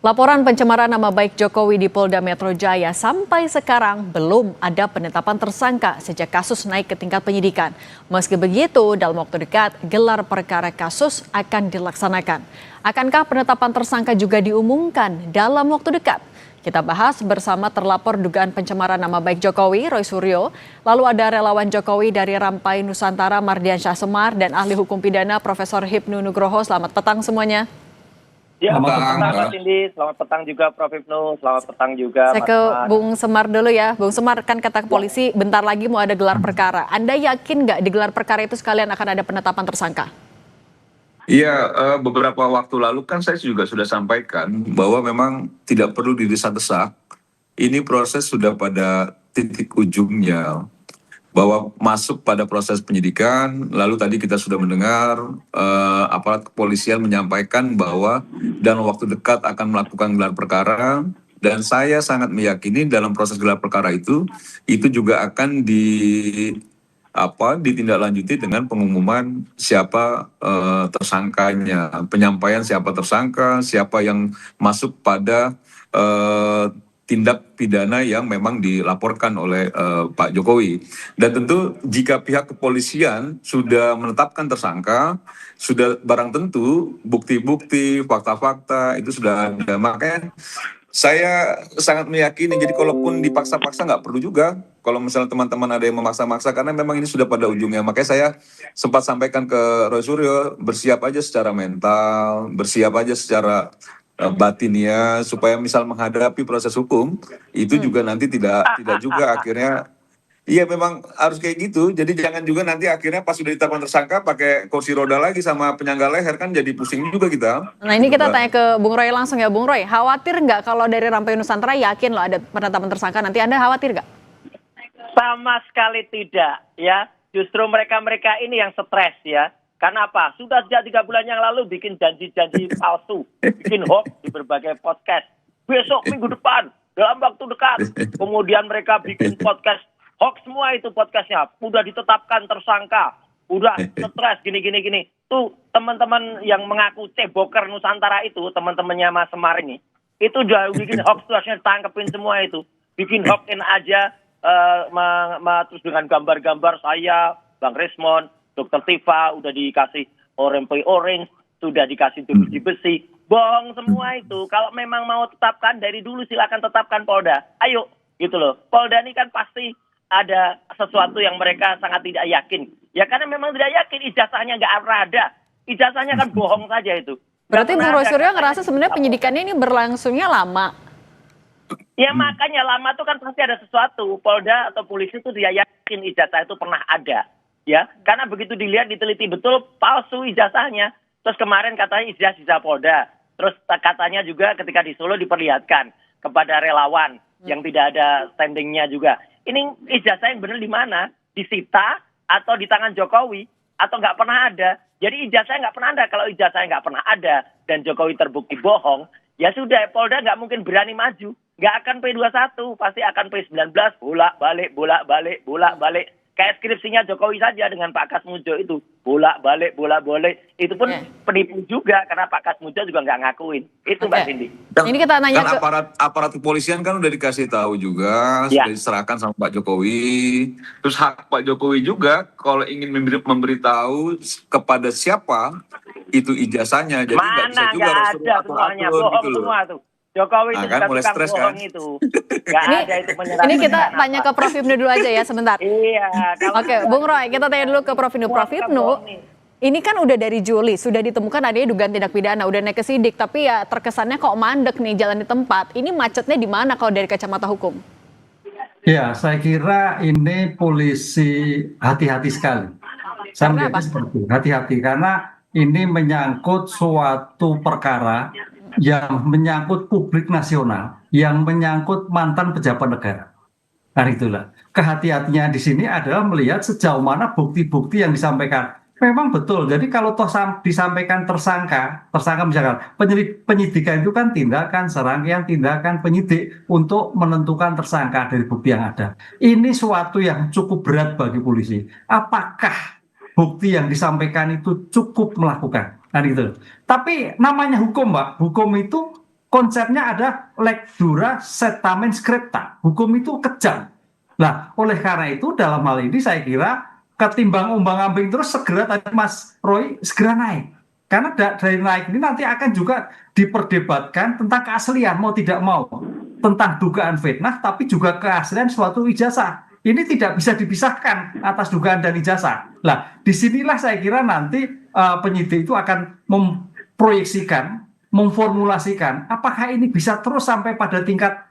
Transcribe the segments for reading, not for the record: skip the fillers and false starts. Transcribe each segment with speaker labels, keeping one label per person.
Speaker 1: Laporan pencemaran nama baik Jokowi di Polda Metro Jaya sampai sekarang belum ada penetapan tersangka sejak kasus naik ke tingkat penyidikan. Meski begitu, dalam waktu dekat gelar perkara kasus akan dilaksanakan. Akankah penetapan tersangka juga diumumkan dalam waktu dekat? Kita bahas bersama terlapor dugaan pencemaran nama baik Jokowi, Roy Suryo. Lalu ada relawan Jokowi dari Rampai Nusantara, Mardiansyah Semar, dan ahli hukum pidana Profesor Hipnu Nugroho. Selamat petang semuanya.
Speaker 2: Ya, selamat petang Mas Cindy, selamat petang juga Prof. Hipnu, selamat petang juga
Speaker 1: Saya ke Bung Semar dulu ya. Bung Semar, kan kata polisi bentar lagi mau ada gelar perkara. Anda yakin nggak di gelar perkara itu sekalian akan ada penetapan tersangka?
Speaker 3: Iya, beberapa waktu lalu kan saya juga sudah sampaikan bahwa memang tidak perlu didesak-desak. Ini proses sudah pada titik ujungnya. Bahwa masuk pada proses penyidikan, lalu tadi kita sudah mendengar aparat kepolisian menyampaikan bahwa dalam waktu dekat akan melakukan gelar perkara, dan saya sangat meyakini dalam proses gelar perkara itu juga akan ditindaklanjuti dengan pengumuman siapa tersangkanya, penyampaian siapa tersangka, siapa yang masuk pada tindak pidana yang memang dilaporkan oleh Pak Jokowi. Dan tentu jika pihak kepolisian sudah menetapkan tersangka, sudah barang tentu bukti-bukti, fakta-fakta itu sudah ada. Makanya saya sangat meyakini, jadi kalaupun dipaksa-paksa nggak perlu juga. Kalau misalnya teman-teman ada yang memaksa-maksa, karena memang ini sudah pada ujungnya. Makanya saya sempat sampaikan ke Roy Suryo, bersiap aja secara mental, bersiap aja secara batinnya, supaya misal menghadapi proses hukum itu juga nanti tidak juga akhirnya, iya memang harus kayak gitu. Jadi jangan juga nanti akhirnya pas sudah ditetapkan tersangka pakai kursi roda lagi sama penyangga leher, kan jadi pusing juga kita.
Speaker 1: Nah ini kita tanya ke Bung Roy langsung ya. Bung Roy, khawatir nggak kalau dari Rampai Nusantara yakin loh ada penetapan tersangka, nanti Anda khawatir nggak?
Speaker 2: Sama sekali tidak ya, justru mereka ini yang stres ya. Karena apa? Sudah sejak 3 bulan yang lalu bikin janji-janji palsu, bikin hoax di berbagai podcast. Besok minggu depan, dalam waktu dekat. Kemudian mereka bikin podcast, hoax semua itu podcastnya. Udah ditetapkan tersangka, udah stres gini. Tuh teman-teman yang mengaku ceboker Nusantara itu, teman-temannya Mas Semar ini, itu udah bikin hoax, tuh harusnya ditangkepin semua itu. Bikin hoaxin aja, terus dengan gambar-gambar saya, Bang Resmond, Dokter Tifa udah dikasih orange, sudah dikasih besi, bohong semua itu. Kalau memang mau tetapkan dari dulu silakan tetapkan Polda. Ayo, gitu loh. Polda ini kan pasti ada sesuatu yang mereka sangat tidak yakin. Ya karena memang tidak yakin, ijazahnya nggak pernah ada. Ijazahnya kan bohong saja itu.
Speaker 1: Berarti Bung Roy Suryo ngerasa sebenarnya penyidikannya ini berlangsungnya lama.
Speaker 2: Ya makanya lama tuh kan pasti ada sesuatu. Polda atau polisi itu dia yakin ijazah itu pernah ada. Ya, karena begitu dilihat, diteliti betul, palsu ijazahnya. Terus kemarin katanya ijazah Polda. Terus katanya juga ketika di Solo diperlihatkan kepada relawan yang tidak ada standingnya juga. Ini ijazah yang benar di mana? Disita atau di tangan Jokowi atau nggak pernah ada? Jadi ijazahnya nggak pernah ada. Kalau ijazahnya nggak pernah ada dan Jokowi terbukti bohong, ya sudah, Polda nggak mungkin berani maju. Nggak akan P21, pasti akan P19, bolak-balik. Kayak skripsinya Jokowi saja dengan Pak Kasmujo itu. Bolak-balik. Itu pun penipu juga karena Pak Kasmujo juga nggak ngakuin. Itu Mbak Cindy.
Speaker 1: Ini kita nanya
Speaker 3: kan aparat kepolisian kan udah dikasih tahu juga, sudah diserahkan sama Pak Jokowi. Terus hak Pak Jokowi juga kalau ingin memberitahu kepada siapa itu ijazahnya. Jadi nggak bisa juga
Speaker 2: harus ada semuanya, bohong gitu semua tuh. Jokowi itu
Speaker 3: kan mulai stres kan
Speaker 2: itu. Gak ada itu menyerah.
Speaker 1: Ini kita tanya ke Prof. Hipnu dulu aja ya sebentar.
Speaker 2: Iya.
Speaker 1: Oke, Bung Roy, kita tanya dulu ke Prof. Hipnu. Prof. Hipnu, ini kan udah dari Juli, sudah ditemukan adanya dugaan tindak pidana, udah naik ke sidik, tapi ya terkesannya kok mandek nih jalan di tempat. Ini macetnya di mana kalau dari kacamata hukum?
Speaker 4: Ya, saya kira ini polisi hati-hati sekali. Saya melihatnya seperti itu, hati-hati karena ini menyangkut suatu perkara yang menyangkut publik nasional, yang menyangkut mantan pejabat negara. Nah itulah, kehati-hatinya di sini adalah melihat sejauh mana bukti-bukti yang disampaikan. Memang betul, jadi kalau toh disampaikan tersangka misalkan, penyidikan itu kan tindakan, serangkaian tindakan penyidik untuk menentukan tersangka dari bukti yang ada. Ini suatu yang cukup berat bagi polisi. Apakah bukti yang disampaikan itu cukup melakukan? Nah gitu. Tapi namanya hukum, Mbak. Hukum itu konsepnya ada lex dura setamen scripta. Hukum itu kejam. Nah, oleh karena itu dalam hal ini saya kira ketimbang ombang-ambing terus segera tadi Mas Roy segera naik. Karena dari naik ini nanti akan juga diperdebatkan tentang keaslian mau tidak mau. Tentang dugaan fitnah tapi juga keaslian suatu ijazah. Ini tidak bisa dipisahkan atas dugaan dan ijazah. Nah, disinilah saya kira nanti penyidik itu akan memproyeksikan, memformulasikan apakah ini bisa terus sampai pada tingkat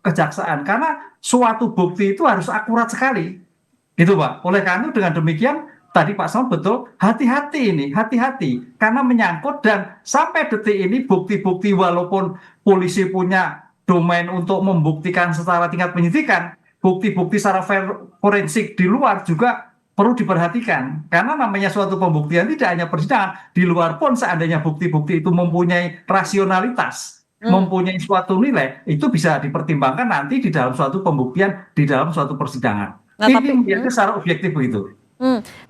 Speaker 4: kejaksaan. Karena suatu bukti itu harus akurat sekali. Gitu Pak. Oleh karena itu dengan demikian tadi Pak Saud betul, hati-hati ini, hati-hati. Karena menyangkut dan sampai detik ini bukti-bukti walaupun polisi punya domain untuk membuktikan secara tingkat penyidikan, bukti-bukti secara forensik di luar juga perlu diperhatikan. Karena namanya suatu pembuktian tidak hanya persidangan, di luar pun seandainya bukti-bukti itu mempunyai rasionalitas, mempunyai suatu nilai, itu bisa dipertimbangkan nanti di dalam suatu pembuktian, di dalam suatu persidangan.
Speaker 1: Nah,
Speaker 4: Ini
Speaker 1: tapi
Speaker 4: menjadi secara objektif begitu.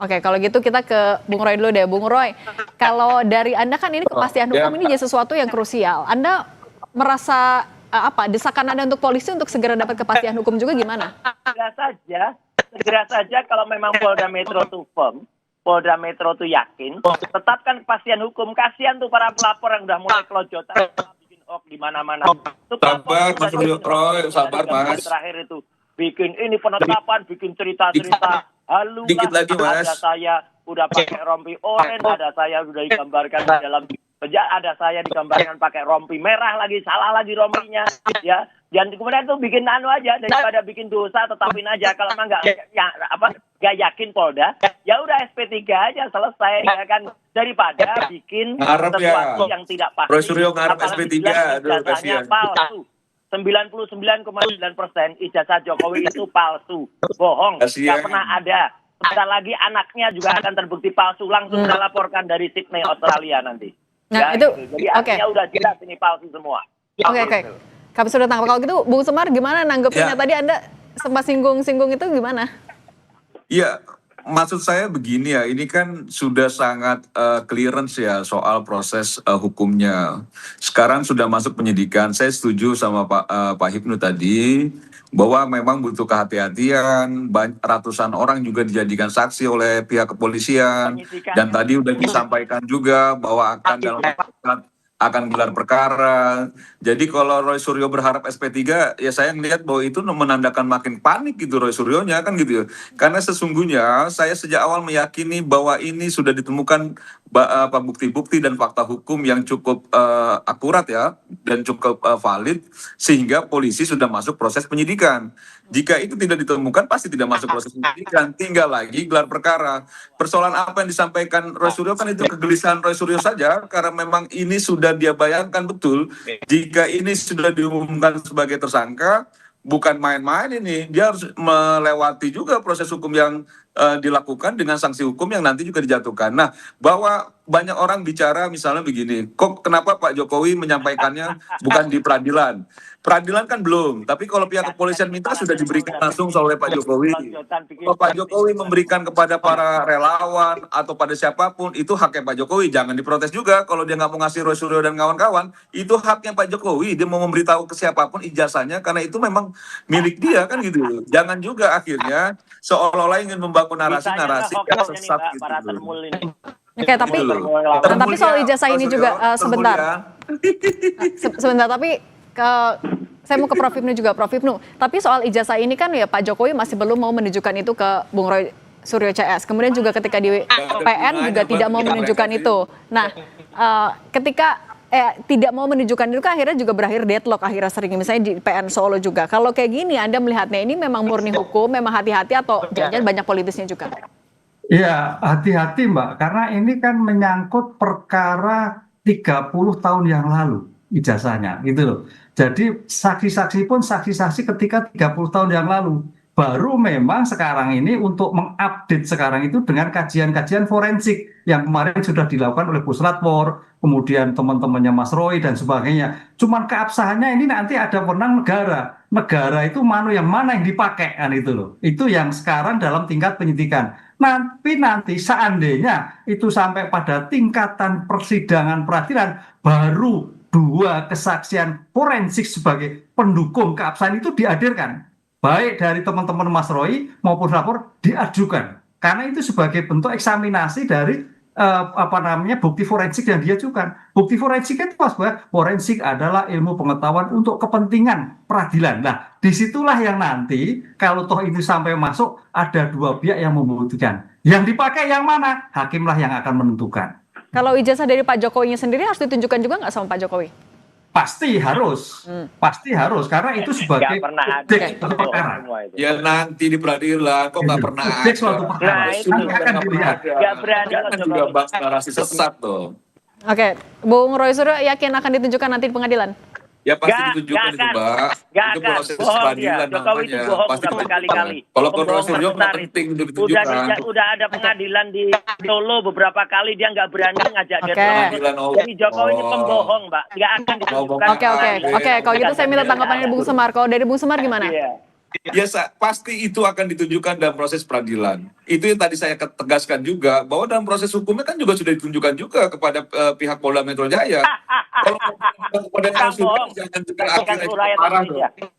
Speaker 1: Oke, kalau gitu kita ke Bung Roy dulu deh. Bung Roy, kalau dari Anda kan ini kepastian hukum ini jadi sesuatu yang krusial. Anda merasa desakan Anda untuk polisi untuk segera dapat kepastian hukum juga gimana?
Speaker 2: Segera saja kalau memang Polda Metro itu firm, Polda Metro itu yakin, tetapkan kepastian hukum. Kasihan tuh para pelapor yang udah mulai kelojotan, bikin hoax di mana-mana.
Speaker 3: Sabar, Mas Roy, sabar, Mas.
Speaker 2: Terakhir itu bikin ini penetapan, bikin cerita-cerita halu.
Speaker 3: Dikit lagi, Mas.
Speaker 2: Ada saya udah pakai rompi oranye, ada saya udah digambarkan di dalam penjara, ada saya digambarkan pakai rompi merah lagi, salah lagi rompinya, ya. Dan kemudian tuh bikin aja daripada bikin dosa, tetapin aja. Kalau emang nggak yakin Polda, ya udah SP3 aja selesai, ya kan, daripada bikin sesuatu yang tidak pasti.
Speaker 3: Roy Suryo ngarep SP3, aduh
Speaker 2: ijazahnya
Speaker 3: kasihan.
Speaker 2: palsu. 99,9% ijazah Jokowi itu palsu, bohong, nggak pernah ada. Sebentar lagi anaknya juga akan terbukti palsu, langsung dilaporkan dari Sydney, Australia nanti.
Speaker 1: Nah,
Speaker 2: ya,
Speaker 1: itu
Speaker 2: gitu. Jadi artinya udah jelas ini palsu semua.
Speaker 1: Oke. Kami sudah tangkap. Kalau gitu, Bung Semar gimana nanggepinnya? Tadi Anda sempat singgung-singgung itu gimana?
Speaker 3: Iya, maksud saya begini ya, ini kan sudah sangat clearance ya soal proses hukumnya. Sekarang sudah masuk penyidikan. Saya setuju sama Pak Hipnu tadi bahwa memang butuh kehati-hatian. Ratusan orang juga dijadikan saksi oleh pihak kepolisian. Dan tadi udah disampaikan juga bahwa akan dalam waktu akan gelar perkara. Jadi kalau Roy Suryo berharap SP3, ya saya melihat bahwa itu menandakan makin panik gitu Roy Suryonya kan gitu ya. Karena sesungguhnya saya sejak awal meyakini bahwa ini sudah ditemukan bukti-bukti dan fakta hukum yang cukup akurat ya dan cukup valid sehingga polisi sudah masuk proses penyidikan. Jika itu tidak ditemukan pasti tidak masuk proses penyidikan, tinggal lagi gelar perkara. Persoalan apa yang disampaikan Roy Suryo kan itu kegelisahan Roy Suryo saja karena memang ini sudah dia bayangkan betul jika ini sudah diumumkan sebagai tersangka bukan main-main ini, dia harus melewati juga proses hukum yang dilakukan dengan sanksi hukum yang nanti juga dijatuhkan. Nah, bahwa banyak orang bicara misalnya begini, kok kenapa Pak Jokowi menyampaikannya bukan di peradilan? Peradilan kan belum, tapi kalau pihak kepolisian minta sudah diberikan langsung oleh Pak Jokowi. Kalau Pak Jokowi memberikan kepada para relawan atau pada siapapun, itu haknya Pak Jokowi. Jangan diprotes juga kalau dia nggak mau ngasih Roy Suryo dan kawan-kawan, itu haknya Pak Jokowi. Dia mau memberitahu ke siapapun ijazahnya, karena itu memang milik dia kan gitu. Jangan juga akhirnya seolah-olah ingin membangun narasi-narasi yang sesat gitu.
Speaker 1: Oke, tapi soal ijazah ini juga sebentar. Sebentar, tapi saya mau ke Prof. Hipnu juga, Prof. Hipnu. Tapi soal ijazah ini kan ya Pak Jokowi masih belum mau menunjukkan itu ke Bung Roy Suryo CS. Kemudian juga ketika di PN juga tidak mau menunjukkan itu. Nah, ketika tidak mau menunjukkan itu kan akhirnya juga berakhir deadlock akhirnya sering misalnya di PN Solo juga. Kalau kayak gini Anda melihatnya ini memang murni hukum, memang hati-hati atau jangan banyak politisnya juga?
Speaker 4: Iya, hati-hati Mbak, karena ini kan menyangkut perkara 30 tahun yang lalu ijazahnya gitu loh. Jadi saksi-saksi pun saksi-saksi ketika 30 tahun yang lalu. Baru memang sekarang ini untuk mengupdate sekarang itu dengan kajian-kajian forensik yang kemarin sudah dilakukan oleh Puslatfor, kemudian teman-temannya Mas Roy dan sebagainya. Cuman keabsahannya ini nanti ada wewenang negara. Negara itu yang mana yang dipakai kan itu loh. Itu yang sekarang dalam tingkat penyidikan. Tapi nanti seandainya itu sampai pada tingkatan persidangan peradilan baru dua kesaksian forensik sebagai pendukung keabsahan itu dihadirkan, baik dari teman-teman Mas Roy maupun lapor diajukan, karena itu sebagai bentuk eksaminasi dari bukti forensik yang diajukan. Bukti forensik itu bahwa forensik adalah ilmu pengetahuan untuk kepentingan peradilan. Nah, disitulah yang nanti kalau toh ini sampai masuk ada dua pihak yang membuktikan. Yang dipakai yang mana? Hakimlah yang akan menentukan.
Speaker 1: Kalau ijazah dari Pak Jokowinya sendiri harus ditunjukkan juga nggak sama Pak Jokowi?
Speaker 4: Pasti harus, karena itu sebagai
Speaker 2: Nggak pernah ada
Speaker 4: objek
Speaker 2: itu
Speaker 4: perkara.
Speaker 2: semua itu.
Speaker 3: Ya nanti di peradilan kok nggak pernah
Speaker 4: Objek suatu
Speaker 3: ada.
Speaker 4: perkara.
Speaker 2: Nah, itu
Speaker 4: Nanti akan dilihat.
Speaker 2: Nggak berani
Speaker 3: Jangan
Speaker 2: Pak
Speaker 3: juga
Speaker 2: Jokowi.
Speaker 3: bahas narasi sesat dong.
Speaker 1: Oke, Bung Roy Suryo yakin akan ditunjukkan nanti di pengadilan?
Speaker 3: Ya pasti
Speaker 2: Nggak
Speaker 3: ditunjukkan itu,
Speaker 2: akan.
Speaker 3: Mbak.
Speaker 2: Nggak
Speaker 3: Itu
Speaker 2: akan.
Speaker 3: proses
Speaker 2: Bohong
Speaker 3: peradilan
Speaker 2: dia. Jokowi itu
Speaker 3: namanya.
Speaker 2: bohong
Speaker 3: Pasti
Speaker 2: udah berkali-kali.
Speaker 3: Kalau
Speaker 2: Pembohong
Speaker 3: Roy Suryo nggak
Speaker 2: terbesar
Speaker 3: penting untuk
Speaker 2: Udah
Speaker 3: ditunjukkan.
Speaker 2: udah ada pengadilan di Solo beberapa kali, dia nggak berani ngajak dia
Speaker 1: Oke.
Speaker 3: Pengadilan, oh.
Speaker 2: Jadi Jokowi ini pembohong, Mbak. Nggak akan ditunjukkan.
Speaker 1: Oke. Kalau gitu saya minta tanggapan dari Bung Semar. Kalau dari Bung Semar gimana?
Speaker 2: Iya.
Speaker 3: Ya, pasti itu akan ditunjukkan dalam proses peradilan. Itu yang tadi saya tegaskan juga, bahwa dalam proses hukumnya kan juga sudah ditunjukkan juga kepada pihak Polda Metro Jaya. Kalau kepada
Speaker 2: bohong.
Speaker 3: jangan juga
Speaker 2: Bukan
Speaker 3: akhirnya
Speaker 2: rakyat
Speaker 3: marah
Speaker 2: Indonesia.
Speaker 3: dong.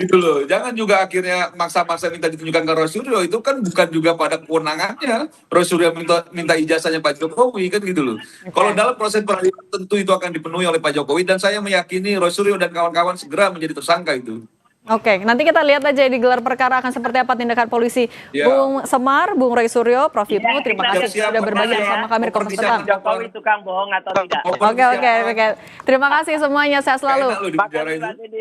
Speaker 3: Gitu loh. Jangan juga akhirnya maksa-maksa minta ditunjukkan ke Roy Suryo. Itu kan bukan juga pada kewenangannya. Roy Suryo minta ijazahnya Pak Jokowi kan gitu loh. Kalau dalam proses peradilan tentu itu akan dipenuhi oleh Pak Jokowi, dan saya meyakini Roy Suryo dan kawan-kawan segera menjadi tersangka itu.
Speaker 1: Oke, nanti kita lihat aja di gelar perkara akan seperti apa tindakan polisi.
Speaker 3: Ya.
Speaker 1: Bung Semar, Bung Roy Suryo, Prof. Hipnu,
Speaker 2: Iya,
Speaker 1: terima
Speaker 2: kita
Speaker 1: kasih
Speaker 3: siap,
Speaker 1: sudah berbagi
Speaker 2: siap.
Speaker 1: bersama kami di Kompas Petang.
Speaker 2: Jokowi tukang bohong atau tidak?
Speaker 1: Oke. Terima kasih semuanya, sehat selalu.
Speaker 3: Enak loh dibicarain.
Speaker 2: Makasih, Mbak Didi.